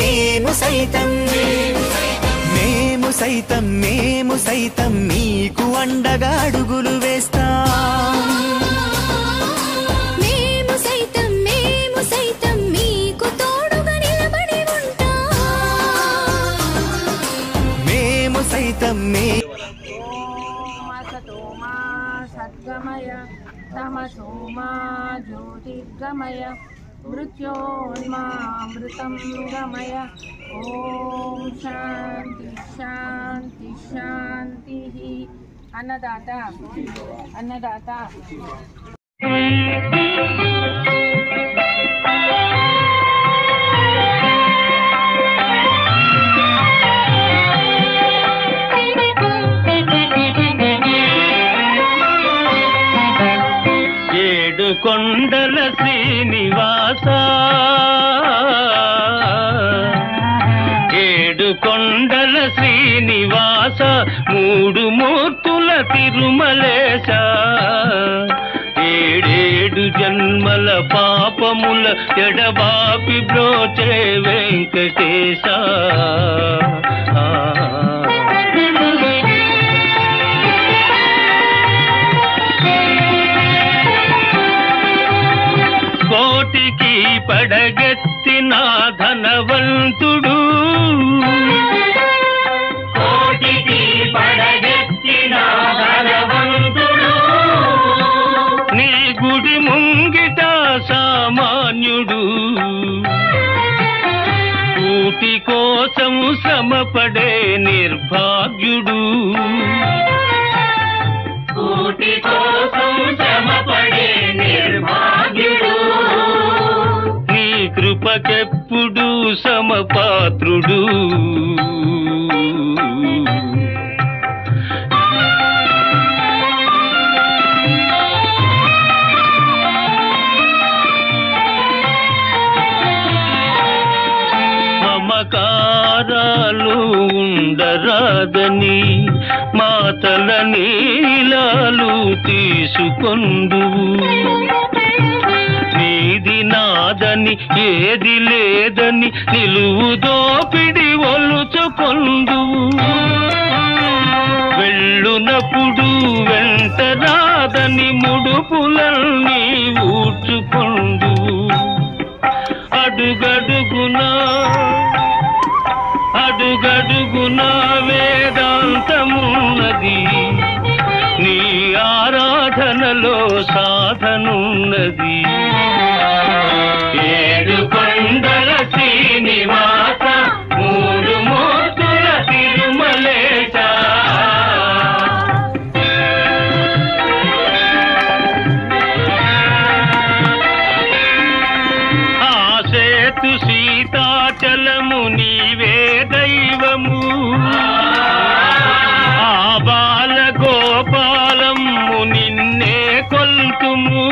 మేము సైతం మేము సైతం నీకు అండగా అడుగులు వేస్తాం. మేము సైతం మీకు తోడుగా నిలబడి ఉంటాం. మేము సైతం ఓమసతోమా సద్గమయ తమసోమా జ్యోతిర్గమయ మృత్యోన్మామృతం గమయ. ఓం శాంతి శాంతి శాంతి. అన్నదాత అన్నదాత కొండల శ్రీనివాస ఏడు కొండల శ్రీనివాస మూడు మూర్తుల తిరుమలేశ ఏడేడు జన్మల పాపముల ఎడబాపి బ్రోచే వెంకటేశ. కోటికి పడగెత్తిన ధనవంతుడు కోటికి పడగెత్తిన ధనవంతుడు నీ గుడి ముంగిట సామాన్యుడు కూటి కోసం శ్రమపడే నిర్భాగ్యుడు కూటి కోసం శ్రమపడే నిర్భాగ్యుడు నీ కృపకెప్పుడు సమపాత్రుడు. మమకారాలు ఉండరాదని మాతల నీలాలు తీసుకొందువు నీది నాదని ఏది లేదని నిలువు దోపిడి ఒలుచుకొందువు వెళ్ళునప్పుడు వెంట రాదని ముడుపులన్నీ ఊడ్చుకొందువు అడుగడుగునా వేదాంతమున్నది నీ ఆరాధనలో సాధనున్నది. ఏడు కొండల శ్రీనివాస మూడు మూర్తుల తిరుమలేశ ఆ సేతు సీతాచలము నీవే దైవము ఆ బాల గోపాలము నిన్నే కొల్తుము